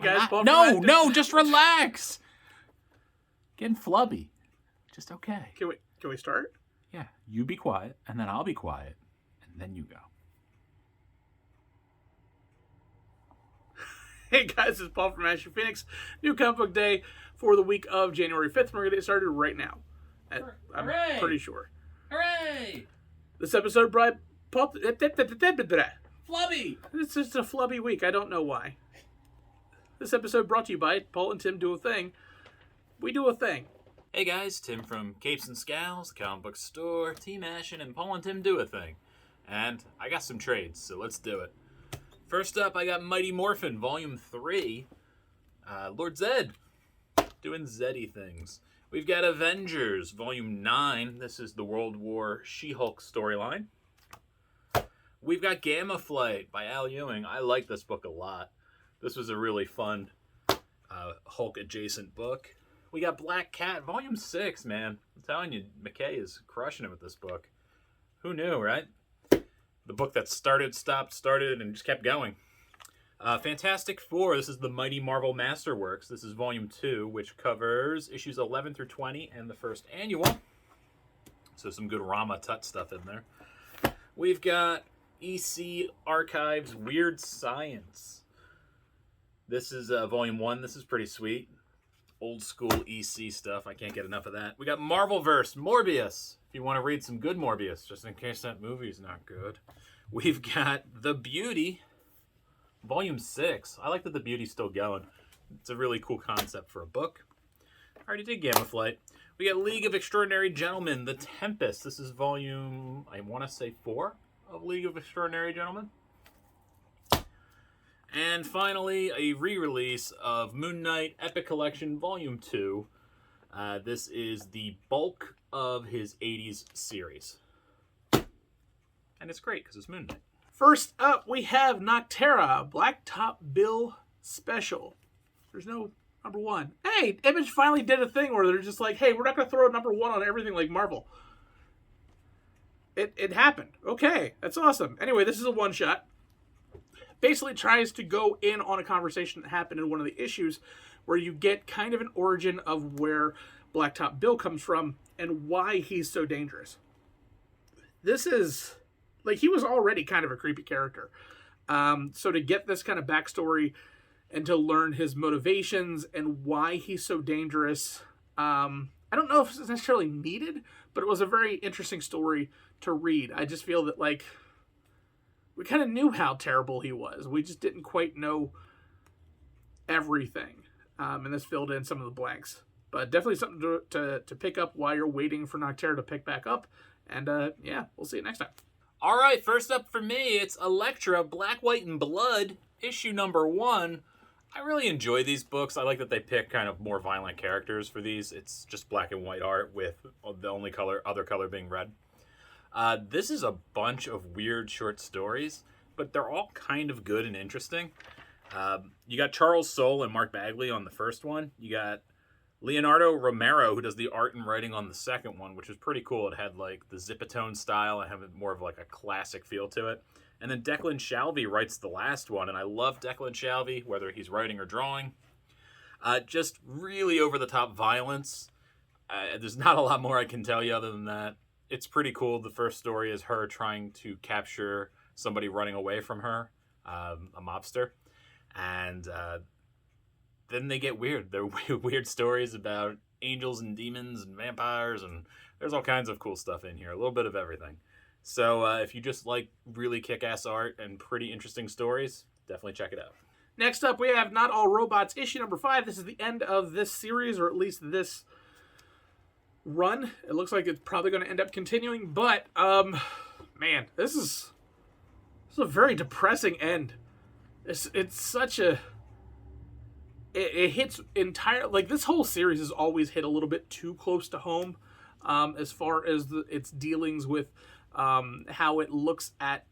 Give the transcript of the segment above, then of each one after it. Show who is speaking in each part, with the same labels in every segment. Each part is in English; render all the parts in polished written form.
Speaker 1: guys.
Speaker 2: No, just relax. Getting flubby. Just okay.
Speaker 1: Can we start?
Speaker 2: Yeah, you be quiet, and then I'll be quiet, and then you go.
Speaker 1: Hey guys, it's Paul from Ashen Phoenix. New comic book day for the week of January 5th. We're going to get started right now. I'm pretty sure.
Speaker 2: Hooray!
Speaker 1: This episode brought Paul...
Speaker 2: Flubby!
Speaker 1: It's just a flubby week. I don't know why. This episode brought to you by Paul and Tim Do a Thing. We do a thing.
Speaker 2: Hey guys, Tim from Capes and Scowls, comic book store, Team Ashen, and Paul and Tim Do a Thing. And I got some trades, so let's do it. First up, I got Mighty Morphin, Volume 3. Lord Zed, doing Zeddy things. We've got Avengers, Volume 9. This is the World War She-Hulk storyline. We've got Gamma Flight by Al Ewing. I like this book a lot. This was a really fun Hulk-adjacent book. We got Black Cat, Volume 6, man. I'm telling you, McKay is crushing it with this book. Who knew, right? The book that started, stopped, started, and just kept going. Fantastic Four, this is the Mighty Marvel Masterworks. This is Volume 2, which covers issues 11 through 20 and the first annual. So some good Rama Tut stuff in there. We've got EC Archives Weird Science. This is Volume 1. This is pretty sweet. Old school EC stuff. I can't get enough of that. We got Marvelverse, Morbius. If you want to read some good Morbius, just in case that movie's not good. We've got The Beauty, Volume 6. I like that The Beauty's still going. It's a really cool concept for a book. I already did Gamma Flight. We got League of Extraordinary Gentlemen, The Tempest. This is volume, I want to say 4 of League of Extraordinary Gentlemen. And finally, a re-release of Moon Knight Epic Collection Volume 2. This is the bulk of his 80s series. And it's great because it's Moon Knight.
Speaker 1: First up, we have Nocterra, Blacktop Bill Special. There's no number 1. Hey, Image finally did a thing where they're just like, hey, we're not going to throw a number 1 on everything like Marvel. It happened. Okay, that's awesome. Anyway, this is a one-shot. Basically tries to go in on a conversation that happened in one of the issues where you get kind of an origin of where Blacktop Bill comes from and why he's so dangerous. This is, like, he was already kind of a creepy character. So to get this kind of backstory and to learn his motivations and why he's so dangerous, I don't know if it's necessarily needed, but it was a very interesting story to read. I just feel that, like, we kind of knew how terrible he was. We just didn't quite know everything. And this filled in some of the blanks. But definitely something to pick up while you're waiting for Nocterra to pick back up. And yeah, we'll see you next time.
Speaker 2: All right, first up for me, it's Elektra, Black, White, and Blood, issue number 1. I really enjoy these books. I like that they pick kind of more violent characters for these. It's just black and white art with the only other color being red. This is a bunch of weird short stories, but they're all kind of good and interesting. You got Charles Soule and Mark Bagley on the first one. You got Leonardo Romero, who does the art and writing on the second one, which was pretty cool. It had like the Zipatone style and having more of like a classic feel to it. And then Declan Shalvey writes the last one, and I love Declan Shalvey, whether he's writing or drawing. Just really over-the-top violence. There's not a lot more I can tell you other than that. It's pretty cool. The first story is her trying to capture somebody running away from her, a mobster. And then they get weird. They're weird stories about angels and demons and vampires, and there's all kinds of cool stuff in here. A little bit of everything. So if you just like really kick-ass art and pretty interesting stories, definitely check it out.
Speaker 1: Next up, we have Not All Robots, issue number 5. This is the end of this series, or at least this run. It looks like it's probably going to end up continuing, but man, this is a very depressing end. It's such a it hits entire, like, this whole series has always hit a little bit too close to home as far as its dealings with how it looks at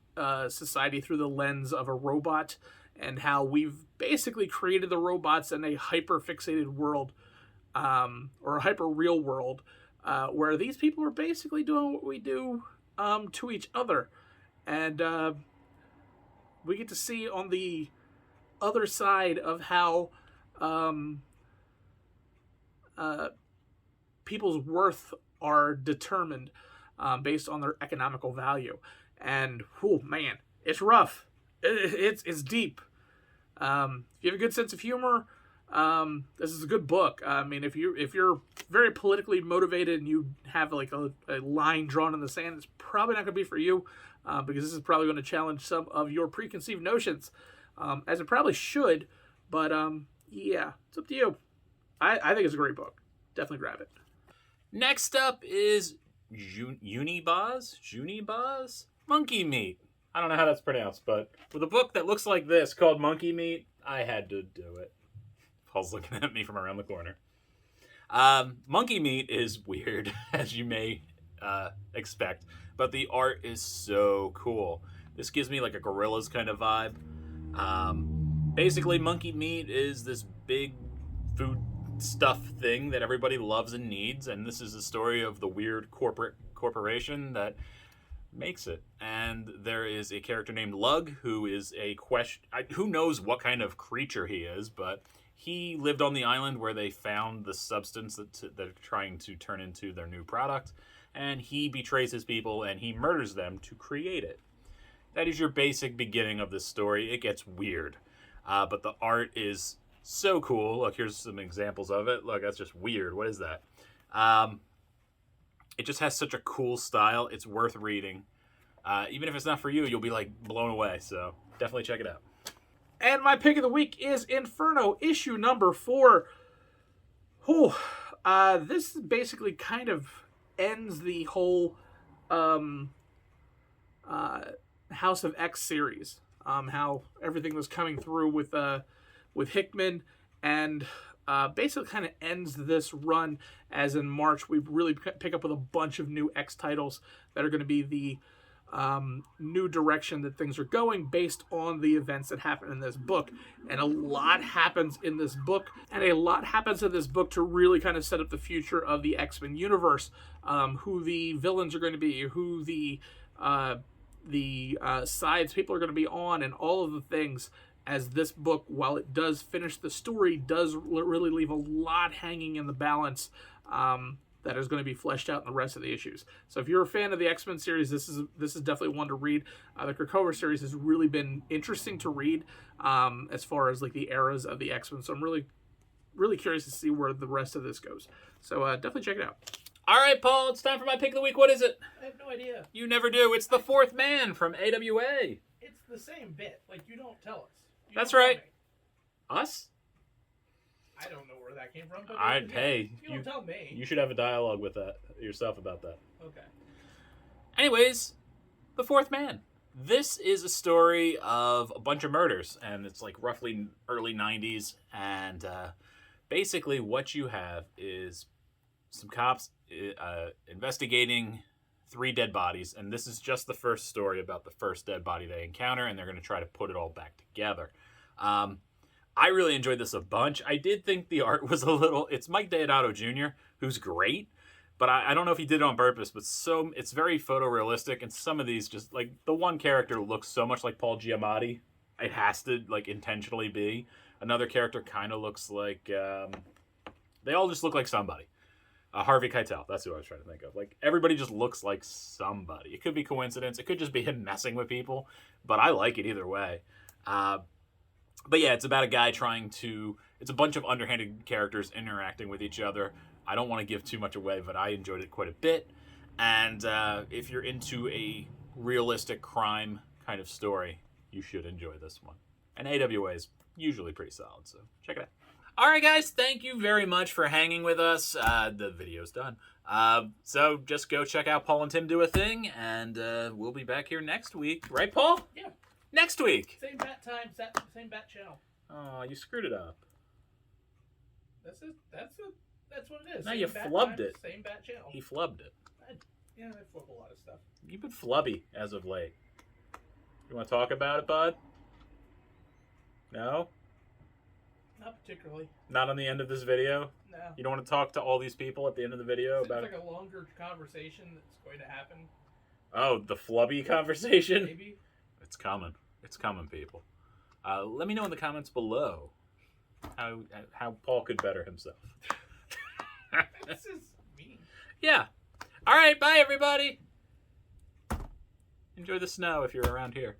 Speaker 1: society through the lens of a robot, and how we've basically created the robots in a hyper-fixated world, or a hyper-real world, where these people are basically doing what we do to each other. And we get to see on the other side of how people's worth are determined based on their economical value. And, oh man, it's rough. It's deep. If you have a good sense of humor, this is a good book. I mean, if you're very politically motivated and you have like a line drawn in the sand, it's probably not going to be for you, because this is probably going to challenge some of your preconceived notions, as it probably should. But yeah, it's up to you. I think it's a great book. Definitely grab it.
Speaker 2: Next up is Unibaz? Monkey Meat. I don't know how that's pronounced, but with a book that looks like this called Monkey Meat, I had to do it. Paul's looking at me from around the corner. Monkey Meat is weird, as you may expect, but the art is so cool. This gives me like a Gorillaz kind of vibe. Basically, Monkey Meat is this big food stuff thing that everybody loves and needs, and this is the story of the weird corporation that makes it. And there is a character named Lug who is who knows what kind of creature he is, but he lived on the island where they found the substance that they're trying to turn into their new product, and he betrays his people and he murders them to create it. That is your basic beginning of this story. It gets weird, but the art is so cool. Look, here's some examples of it. Look, that's just weird. What is that? It just has such a cool style. It's worth reading. Even if it's not for you, you'll be like blown away. So definitely check it out.
Speaker 1: And my pick of the week is Inferno, issue number 4. Whew. This basically kind of ends the whole House of X series. How everything was coming through with Hickman, and basically kind of ends this run, as in March we really pick up with a bunch of new X titles that are going to be the new direction that things are going based on the events that happen in this book. And a lot happens in this book, to really kind of set up the future of the X-Men universe, who the villains are going to be, who the sides people are going to be on, and all of the things. As this book, while it does finish the story, does really leave a lot hanging in the balance, that is going to be fleshed out in the rest of the issues. So if you're a fan of the X-Men series, this is definitely one to read. The Krakoa series has really been interesting to read, as far as like the eras of the X-Men. So I'm really, really curious to see where the rest of this goes. So definitely check it out.
Speaker 2: All right, Paul, it's time for my pick of the week. What is it?
Speaker 1: I have no idea.
Speaker 2: You never do. It's the Fourth Man from AWA.
Speaker 1: It's the same bit. Like, you don't tell us.
Speaker 2: That's right. Us?
Speaker 1: I don't know where that came from. But
Speaker 2: hey,
Speaker 1: you don't tell me.
Speaker 2: You should have a dialogue with that yourself about that.
Speaker 1: Okay.
Speaker 2: Anyways, The Fourth Man. This is a story of a bunch of murders, and it's like roughly early 90s, and basically what you have is some cops investigating 3 dead bodies, and this is just the first story about the first dead body they encounter, and they're going to try to put it all back together. I really enjoyed this a bunch. I did think the art was a little... It's Mike Deodato Jr., who's great, but I don't know if he did it on purpose, but it's very photorealistic, and some of these just, like, the one character looks so much like Paul Giamatti. It has to, like, intentionally be. Another character kind of looks like... they all just look like somebody. Harvey Keitel, that's who I was trying to think of. Like, everybody just looks like somebody. It could be coincidence. It could just be him messing with people, but I like it either way. But yeah, it's about a guy it's a bunch of underhanded characters interacting with each other. I don't want to give too much away, but I enjoyed it quite a bit. And if you're into a realistic crime kind of story, you should enjoy this one. And AWA is usually pretty solid, so check it out. All right, guys, thank you very much for hanging with us. The video's done. So just go check out Paul and Tim Do a Thing, and we'll be back here next week. Right, Paul?
Speaker 1: Yeah.
Speaker 2: Next week.
Speaker 1: Same bat time, same bat channel.
Speaker 2: Oh, you screwed it up.
Speaker 1: That's what it is.
Speaker 2: No,
Speaker 1: same
Speaker 2: you flubbed it.
Speaker 1: Same bat channel.
Speaker 2: He flubbed it.
Speaker 1: I flub a lot of stuff.
Speaker 2: You've been flubby as of late. You want to talk about it, bud? No?
Speaker 1: Not particularly.
Speaker 2: Not on the end of this video?
Speaker 1: No.
Speaker 2: You don't want to talk to all these people at the end of the video
Speaker 1: Seems
Speaker 2: about
Speaker 1: like a longer conversation that's going to happen.
Speaker 2: Oh, the flubby conversation?
Speaker 1: Maybe.
Speaker 2: It's coming. It's coming, people. Let me know in the comments below how Paul could better himself.
Speaker 1: This is mean.
Speaker 2: Yeah. All right. Bye, everybody. Enjoy the snow if you're around here.